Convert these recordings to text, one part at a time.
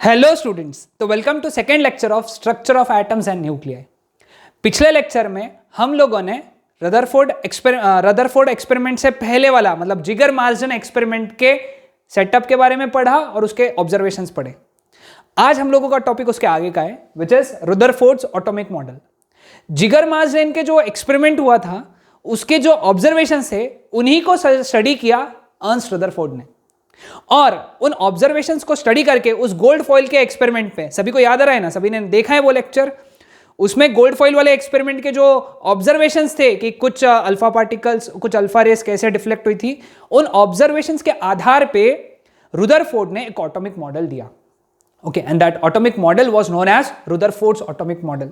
Hello students, तो welcome to second lecture of structure of atoms and nuclei. पिछले lecture में हम लोगों ने रदरफोर्ड एक्सपेरिमेंट से पहले वाला मतलब जिगर मार्जन एक्सपेरिमेंट के सेटअप के बारे में पढ़ा और उसके ऑब्जर्वेशंस पढ़े। आज हम लोगों का टॉपिक उसके आगे का है, which is Rutherford's atomic model. जिगर मार्जन के जो एक्सपेरिमेंट हुआ था उसके जो ऑब्जर्वेशंस थे उन्हीं को स्टडी किया अर्नस्ट रदरफोर्ड ने, और उन ऑब्जर्वेशंस को स्टडी करके उस गोल्ड फॉइल के एक्सपेरिमेंट पे, सभी को याद आ रहा है ना, सभी ने देखा है वो लेक्चर। उसमें गोल्ड फॉइल वाले एक्सपेरिमेंट के जो ऑब्जर्वेशंस थे कि कुछ अल्फा पार्टिकल्स, कुछ अल्फा रेस कैसे डिफ्लेक्ट हुई थी, उन ऑब्जर्वेशंस के आधार पे रदरफोर्ड ने एक एटॉमिक मॉडल दिया। Okay, and that atomic model was known as Rutherford's atomic model.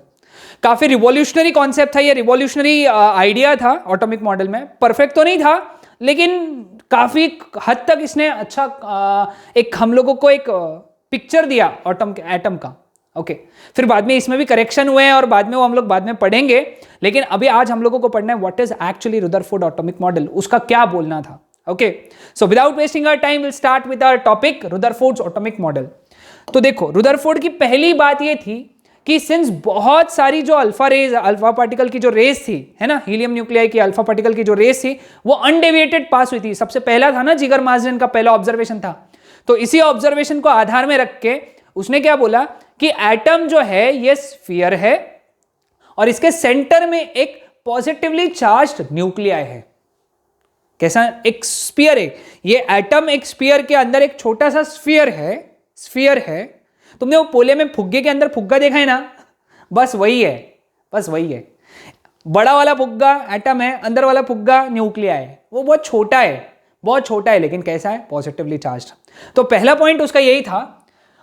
काफी रिवॉल्यूशनरी कॉन्सेप्ट था ये, रिवॉल्यूशनरी आइडिया था एटॉमिक मॉडल में। परफेक्ट तो नहीं था लेकिन काफी हद तक इसने अच्छा एक हम लोगों को एक पिक्चर दिया एटम का। ओके, फिर बाद में इसमें भी करेक्शन हुए हैं और बाद में वो हम लोग बाद में पढ़ेंगे, लेकिन अभी आज हम लोगों को पढ़ना है what is actually Rutherford atomic model, उसका क्या बोलना था। Okay, so without wasting our time will start with our topic Rutherford's atomic model. तो देखो, रदरफोर्ड की पहली बात ये थी कि सिंस बहुत सारी जो अल्फा पार्टिकल की जो रेस थी, है ना, हीलियम न्यूक्लियाई की अल्फा पार्टिकल की जो रेस थी वो अनडेविएटेड पास हुई थी। सबसे पहला था ना, जिगर मार्जन का पहला ऑब्जर्वेशन था। तो इसी ऑब्जर्वेशन को आधार में रख के उसने क्या बोला कि एटम जो है ये स्फीयर है और इसके सेंटर में एक पॉजिटिवली चार्ज्ड न्यूक्लियाई है। कैसा? एक स्फीयर है ये एटम, एक स्फीयर के अंदर एक छोटा सा स्फीयर है। तुमने वो पोले में फुग्गे के अंदर फुग्गा देखा है ना, बस वही है। बड़ा वाला फुग्गा एटम है, अंदर वाला फुग्गा न्यूक्लिया है। वो बहुत छोटा है लेकिन कैसा है? Positively charged. तो पहला पॉइंट उसका यही था,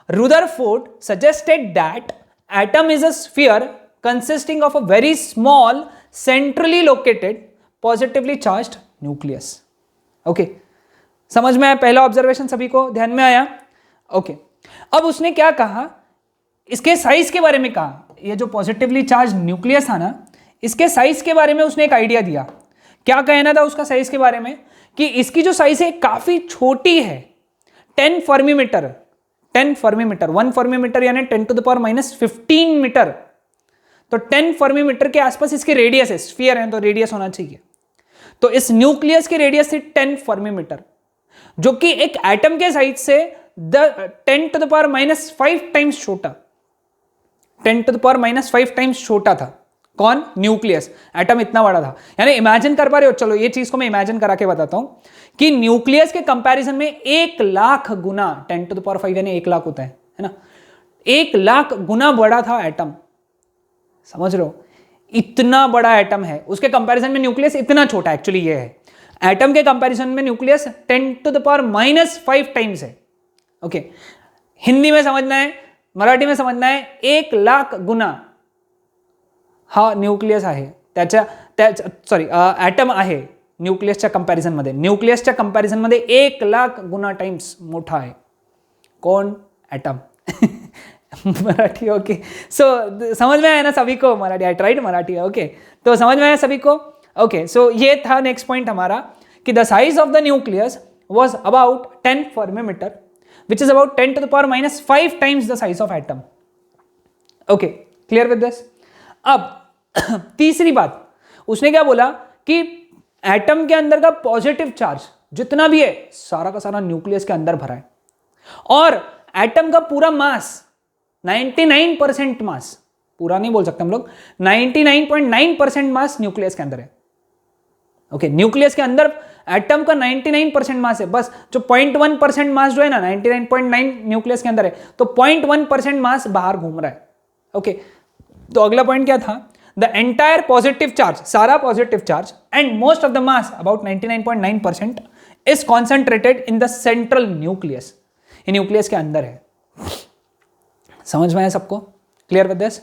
Rutherford suggested that atom is a sphere consisting of a very small centrally located positively charged nucleus. Okay, समझ में आया? पहला ऑब्जर्वेशन सभी को ध्यान में आया? ओके, अब उसने क्या कहा, इसके साइज के बारे में कहा। ये जो पॉजिटिवली चार्ज न्यूक्लियस था ना, इसके साइज के बारे में उसने एक आइडिया दिया। क्या कहना था उसका साइज के बारे में? कि इसकी जो साइज है काफी छोटी है, 10 फर्मीमीटर। 1 फर्मीमीटर यानी 10⁻⁻15 मीटर। तो 10 फर्मीमीटर के आसपास इसकी रेडियस है, स्फीयर है तो रेडियस होना चाहिए। तो इस न्यूक्लियस की रेडियस थी 10 फर्मीमीटर, जो कि एक एटम के साइज से 10⁻⁵ टाइम्स छोटा, 10⁻⁵ टाइम्स छोटा था। कौन? न्यूक्लियस। एटम इतना बड़ा था। यानी इमेजिन कर पा रहे हो? चलो ये चीज को मैं इमेजिन करा के बताता हूं कि न्यूक्लियस के कंपैरिजन में 1,00,000 गुना, 10⁵ यानी 1,00,000 होता है ना, 1,00,000 गुना बड़ा था एटम। समझ रहे हो? इतना बड़ा एटम है, उसके कंपैरिजन में न्यूक्लियस इतना छोटा। एक्चुअली ये है, एटम के कंपैरिजन में न्यूक्लियस 10⁻⁻5 टाइम्स है। ओके, हिंदी में समझना है, मराठी में समझना है, 1,00,000 गुना हा न्यूक्लियस आहे ॲटम आहे न्यूक्लियसच्या कंपॅरिझन मध्ये, 1,00,000 गुना टाइम्स मोठा आहे। कौन? एटम। मराठी? ओके, सो समझ में आया ना सभी को? Marathi, I tried Marathi. Okay, तो समझ में आया सभी को? ओके, सो ये था नेक्स्ट पॉइंट हमारा कि the size of the nucleus was about 10 फर्मीमीटर, which is about 10⁻⁵ times the size of atom. Okay, clear with this? अब तीसरी बात उसने क्या बोला कि एटम के अंदर का पॉजिटिव चार्ज जितना भी है सारा का सारा न्यूक्लियस के अंदर भरा है, और एटम का पूरा मास 99% मास, पूरा नहीं बोल सकते हम लोग, 99.9% मास न्यूक्लियस के अंदर है। ओके, न्यूक्लियस के अंदर एटम का 99% मास है, बस जो 0.1% मास जो है ना, 99.9 न्यूक्लियस के अंदर है, तो 0.1% मास बाहर घूम रहा है। ओके, तो अगला पॉइंट क्या था? द एंटायर पॉजिटिव चार्ज, सारा positive charge and most of the mass about 99.9% is concentrated in the central nucleus. ये न्यूक्लियस के अंदर है। समझ में आया सबको? Clear with this?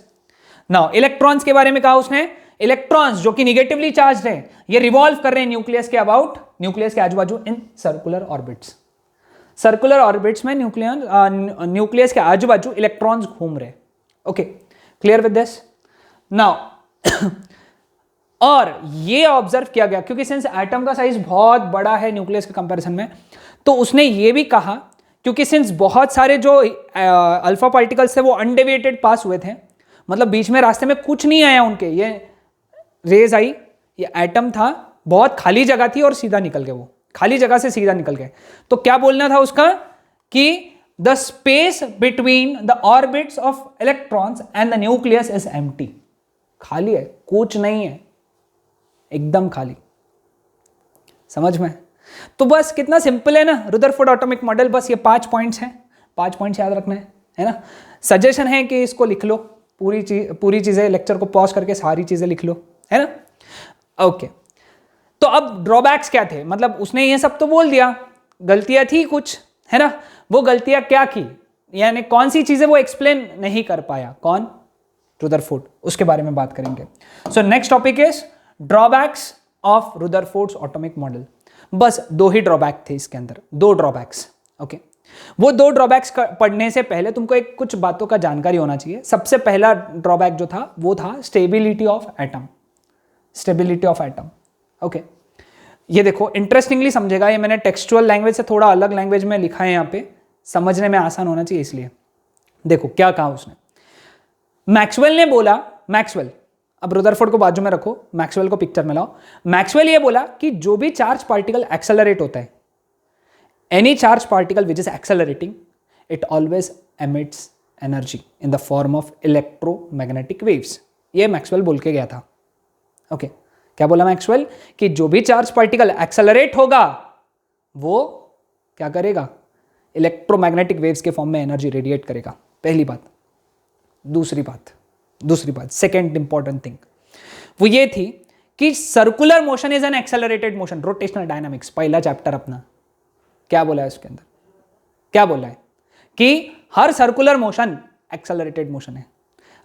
Now electrons के बारे में कहा उसने। इलेक्ट्रॉन्स जो कि निगेटिवली चार्ज है, ये रिवॉल्व कर रहे हैं न्यूक्लियस के अबाउट, न्यूक्लियस के आजू बाजू in circular orbits. Circular orbits में न्यूक्लियस के आजू बाजू इलेक्ट्रॉन्स घूम रहे। Okay, clear with this? Now और ये ऑब्जर्व किया गया क्योंकि सिंस एटम का साइज बहुत बड़ा है न्यूक्लियस के कंपैरिजन में, तो उसने ये भी कहा क्योंकि सिंस बहुत सारे जो अल्फा पार्टिकल्स थे वो अनडेविएटेड पास हुए थे, मतलब बीच में रास्ते में कुछ नहीं आया उनके, ये रेज आई, ये एटम था, बहुत खाली जगह थी और सीधा निकल गए, वो खाली जगह से सीधा निकल गए। तो क्या बोलना था उसका कि the space between the orbits of electrons and the nucleus is empty, खाली है, कुछ नहीं है, एकदम खाली। समझ में? तो बस कितना सिंपल है ना रुदरफोर्ड एटॉमिक मॉडल, बस ये 5 पॉइंट्स हैं, 5 पॉइंट्स याद रखना है ना। सजेशन है कि इसको लिख लो, पूरी चीजें, लेक्चर को पॉज करके सारी चीजें लिख लो, है ना। ओके, तो अब ड्रॉबैक्स क्या थे, मतलब उसने ये सब तो बोल दिया, गलतियां थी कुछ, है ना। वो गलतियां क्या की, यानी कौन सी चीजें वो एक्सप्लेन नहीं कर पाया, कौन? रुदरफोर्ड, उसके बारे में बात करेंगे। So next topic is drawbacks of Rutherford's atomic model. बस 2 ही ड्रॉबैक थे इसके अंदर, 2 ड्रॉबैक्स। ओके, वो 2 ड्रॉबैक्स पढ़ने से पहले तुमको एक कुछ बातों का जानकारी होना चाहिए। सबसे पहला ड्रॉबैक जो था वो था stability of atom, stability of atom. Okay, ये देखो इंटरेस्टिंगली समझेगा, ये मैंने टेक्सचुअल लैंग्वेज से थोड़ा अलग लैंग्वेज में लिखा है, यहाँ पे समझने में आसान होना चाहिए, इसलिए देखो क्या कहा उसने। मैक्सवेल ने बोला, मैक्सवेल, अब रुदरफोर्ड को बाजू में रखो, मैक्सवेल को पिक्चर में लाओ। मैक्सवेल ये बोला कि जो भी चार्ज पार्टिकल एक्सेलरेट होता है, any charge particle which is accelerating, it always emits energy in the form of electromagnetic waves. ये मैक्सवेल बोल के गया था। ओके, क्या बोला मैक्सवेल? कि जो भी चार्ज पार्टिकल एक्सेलरेट होगा वो क्या करेगा? इलेक्ट्रोमैग्नेटिक वेव्स के फॉर्म में एनर्जी रेडिएट करेगा। पहली बात। दूसरी बात सेकेंड इंपॉर्टेंट थिंग वो ये थी कि circular motion is an accelerated motion, rotational dynamics, पहला चैप्टर अपना। क्या बोला है उसके अंदर? क्या बोला है कि हर सर्कुलर मोशन एक्सेलरेटेड मोशन है।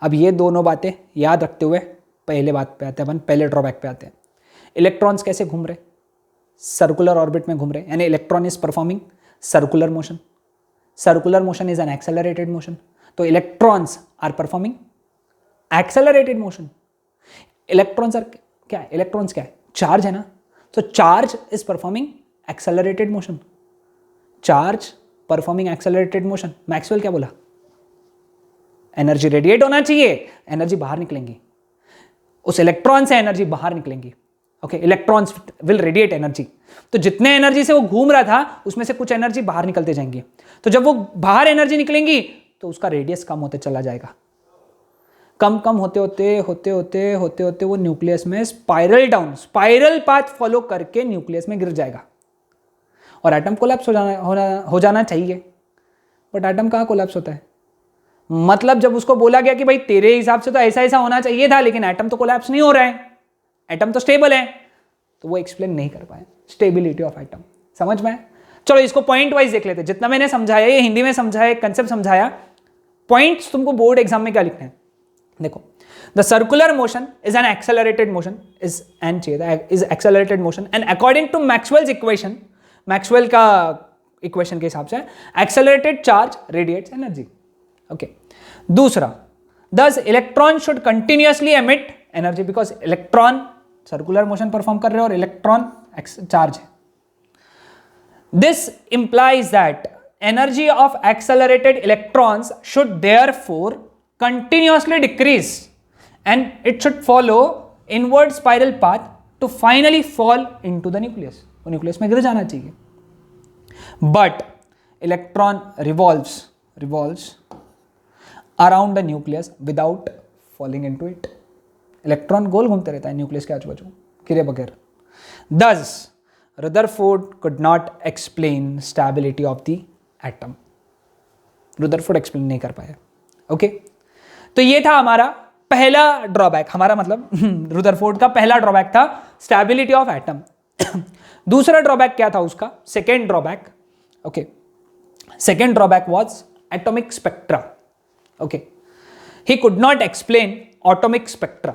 अब ये दोनों बातें याद रखते हुए पहले बात पे आते हैं अपन, पहले ड्रॉबैक पे आते हैं। इलेक्ट्रॉन्स कैसे घूम रहे? सर्कुलर ऑर्बिट में घूम रहे, यानी electron is performing circular motion. Circular motion is an accelerated motion, तो electrons are performing accelerated motion. Electrons are क्या है? इलेक्ट्रॉन्स क्या है? चार्ज है ना, तो charge is performing accelerated motion. Charge performing accelerated motion. Maxwell क्या बोला? एनर्जी रेडिएट होना चाहिए, एनर्जी बाहर निकलेंगी, उस इलेक्ट्रॉन से एनर्जी बाहर निकलेंगी। Okay, electrons will radiate energy, तो जितने एनर्जी से वो घूम रहा था उसमें से कुछ एनर्जी बाहर निकलते जाएंगी। तो जब वो बाहर एनर्जी निकलेंगी तो उसका रेडियस कम होते चला जाएगा, कम होते होते वो न्यूक्लियस में स्पाइरल पाथ फॉलो करके न्यूक्लियस में गिर जाएगा और एटम कोलैप्स हो जाना चाहिए। बट एटम कहाँ कोलैप्स होता है? मतलब जब उसको बोला गया कि भाई तेरे हिसाब से तो ऐसा होना चाहिए था, लेकिन एटम तो कोलैप्स नहीं हो रहा है, एटम तो स्टेबल है, तो वो एक्सप्लेन नहीं कर पाए स्टेबिलिटी ऑफ एटम। समझ में? चलो इसको पॉइंट वाइज देख लेते। जितना मैंने समझाया, ये हिंदी में समझाया, कंसेप्ट समझाया, पॉइंट्स तुमको बोर्ड एग्जाम में क्या लिखना है देखो। The circular motion is an accelerated motion, is accelerated motion and according to Maxwell's equation, Maxwell का इक्वेशन के हिसाब से accelerated charge radiates energy. Okay, दूसरा, thus electron should continuously emit energy, because electron circular motion perform कर रहे हैं और electron charge है। This implies that energy of accelerated electrons should therefore continuously decrease and it should follow inward spiral path to finally fall into the nucleus. वो nucleus में गिर जाना चाहिए। But electron revolves around the nucleus without falling into it. Electron गोल घूमते रहता है nucleus के आजू बाजू गिरे बगैर। Thus Rutherford could not explain stability of the atom. Rutherford explain नहीं कर पाया। ओके, तो ये था हमारा पहला ड्रॉबैक, हमारा मतलब रुदरफोर्ड का पहला ड्रॉबैक था स्टेबिलिटी ऑफ एटम। दूसरा ड्रॉबैक क्या था उसका? Second drawback. Okay, second drawback was atomic spectra. Okay, he could not explain atomic spectra.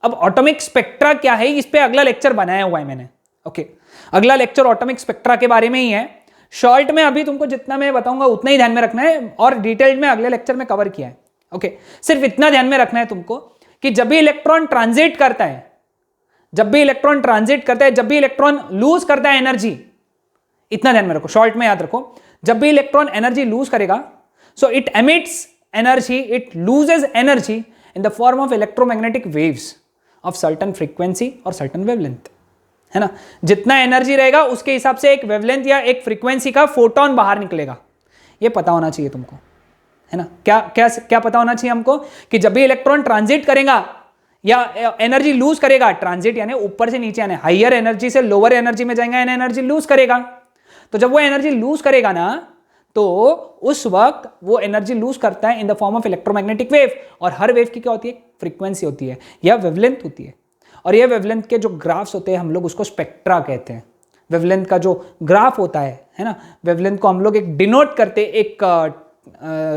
अब एटॉमिक स्पेक्ट्रा क्या है, इस पे अगला लेक्चर बनाया हुआ है मैंने। ओके, अगला लेक्चर एटॉमिक स्पेक्ट्रा के बारे में ही है। शॉर्ट में अभी तुमको जितना मैं बताऊंगा उतना ही ध्यान में रखना है, और डिटेल्ड में अगले लेक्चर में कवर किया है। ओके, सिर्फ इतना ध्यान में रखना है तुमको कि जब भी इलेक्ट्रॉन ट्रांजिट करता है, जब भी इलेक्ट्रॉन लूज करता है एनर्जी, इतना ध्यान में रखो, शॉर्ट में याद रखो। जब भी इलेक्ट्रॉन एनर्जी लूज करेगा, so it emits energy, it loses energy in the form of electromagnetic waves of certain frequency और सर्टन वेवलेंथ, है ना। जितना एनर्जी रहेगा उसके हिसाब से एक वेवलेंथ या एक फ्रीक्वेंसी का फोटोन बाहर निकलेगा। ये पता होना चाहिए तुमको, है ना। क्या क्या क्या पता होना चाहिए हमको कि जब भी इलेक्ट्रॉन ट्रांजिट करेगा या एनर्जी लूज करेगा, ट्रांजिट यानी ऊपर से नीचे आने, हाइयर एनर्जी से लोअर एनर्जी में जाएगा, एनर्जी लूज करेगा। तो जब वो एनर्जी लूज करेगा ना, तो उस वक्त वो एनर्जी लूज करता है इन the form of electromagnetic wave, और हर वेव की क्या होती है, फ्रीक्वेंसी होती है या वेवलेंथ होती है। और ये वेवलेंथ के जो ग्राफ्स होते हैं हम लोग उसको स्पेक्ट्रा कहते हैं। वेवलेंथ का जो ग्राफ होता है ना, वेवलेंथ को हम लोग एक डिनोट करते हैं एक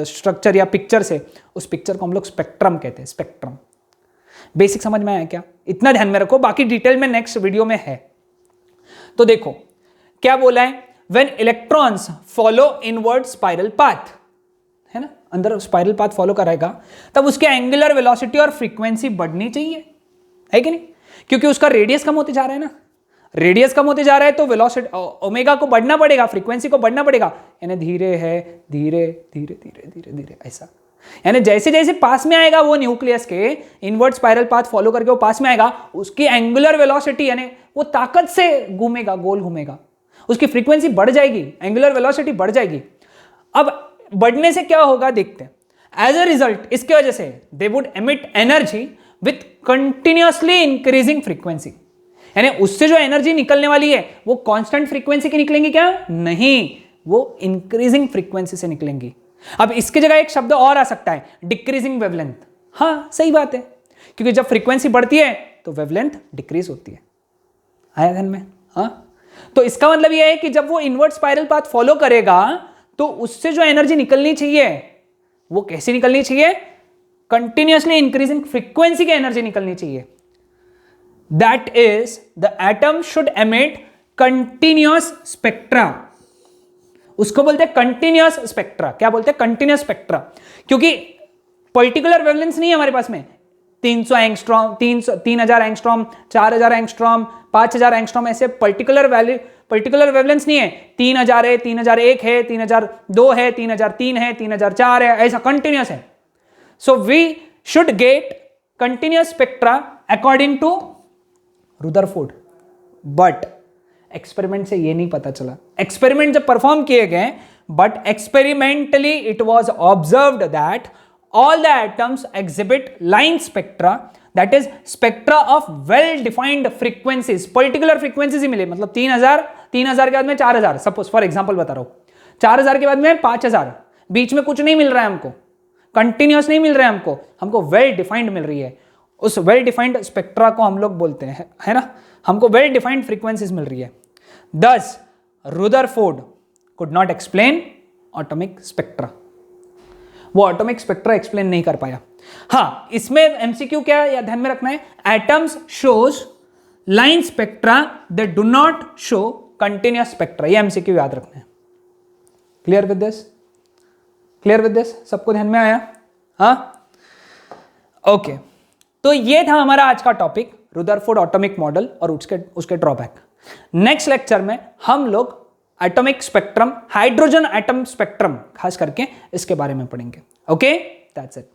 स्ट्रक्चर या पिक्चर से, उस पिक्चर को हम लोग स्पेक्ट्रम कहते हैं, स्पेक्ट्रम। बेसिक समझ में आया क्या? इतना ध्यान में रखो, बाकी डिटेल में नेक्स्ट वीडियो में है। तो देखो क्या बोला है, when electrons follow inward spiral path, है ना, अंदर स्पाइरल पाथ फॉलो करेगा, तब उसके एंगुलर वेलोसिटी और फ्रीक्वेंसी बढ़नी चाहिए, है कि नहीं? क्योंकि उसका रेडियस कम होते जा रहा है ना, रेडियस कम होते जा रहा है तो वेलोसिटी ओमेगा को बढ़ना पड़ेगा, फ्रीक्वेंसी को बढ़ना पड़ेगा, यानी धीरे है, धीरे धीरे धीरे धीरे धीरे ऐसा, यानी जैसे जैसे पास में आएगा वो न्यूक्लियस के इनवर्ट स्पाइरल पाथ फॉलो करके वो पास में आएगा, उसकी एंगुलर वेलोसिटी यानी वो ताकत से घूमेगा, गोल घूमेगा, उसकी फ्रीक्वेंसी बढ़ जाएगी, एंगुलर वेलोसिटी बढ़ जाएगी। अब बढ़ने से क्या होगा देखते हैं। एज अ रिजल्ट इसके वजह से they would emit energy with continuously increasing frequency, यानी उससे जो एनर्जी निकलने वाली है वो कांस्टेंट फ्रीक्वेंसी की निकलेंगी क्या? नहीं, वो इंक्रीजिंग फ्रीक्वेंसी से निकलेंगी। अब इसकी जगह एक शब्द और आ सकता है, डिक्रीजिंग वेवलेंथ। हाँ सही बात है, क्योंकि जब फ्रीक्वेंसी बढ़ती है तो वेवलेंथ डिक्रीज होती है। आया ध्यान में? हाँ, तो इसका मतलब यह है कि जब वो इनवर्ट स्पाइरल पाथ फॉलो करेगा तो उससे जो एनर्जी निकलनी चाहिए वो कैसी निकलनी चाहिए? कंटिन्यूअसली इंक्रीजिंग फ्रीक्वेंसी की एनर्जी निकलनी चाहिए। That is the atom should emit continuous spectra, उसको बोलते हैं कंटिन्यूअस स्पेक्ट्रा। क्या बोलते हैं? कंटिन्यूअस स्पेक्ट्रा, क्योंकि पर्टिकुलर वेवलेंस नहीं है हमारे पास में। 300 एंगस्ट्रॉम, 3000 एंगस्ट्रॉम, 4000 एंगस्ट्रॉम, 5000 एंगस्ट्रॉम, ऐसे पर्टिकुलर वेवलेंस नहीं है। 3000 है, 3001 है, 3002 है, 3003 है, 3004 है, ऐसा कंटिन्यूअस है। So we should get continuous spectra according to Rutherford, but experiment से ये नहीं पता चला। एक्सपेरिमेंट जब परफॉर्म किए गए, but experimentally it was observed that all the atoms exhibit line spectra, that is spectra of well defined frequencies, particular frequencies ही मिले। मतलब 3000 के बाद में 4000, सपोज फॉर एग्जांपल बता रहा हूं, 4000 के बाद में 5000, बीच में कुछ नहीं मिल रहा है हमको, कंटिन्यूअस नहीं मिल रहा है हमको वेल डिफाइंड मिल रही है। उस वेल डिफाइंड स्पेक्ट्रा को हम लोग बोलते हैं, है ना, हमको वेल डिफाइंड फ्रीक्वेंसीज मिल रही है। Thus Rutherford could not explain atomic spectra, वो एटॉमिक स्पेक्ट्रा एक्सप्लेन नहीं कर पाया। हाँ, इसमें एमसीक्यू क्या है या ध्यान में रखना है, atoms shows line spectra they do not show continuous spectra, ये एमसीक्यू याद रखना है। Clear with this? Clear with this? सबको ध्यान में आया? हाँ, ओके। तो ये था हमारा आज का टॉपिक, रुदरफोर्ड एटॉमिक मॉडल और उसके ड्रॉबैक। नेक्स्ट लेक्चर में हम लोग atomic spectrum, hydrogen atom spectrum खास करके इसके बारे में पढ़ेंगे। Okay, that's it.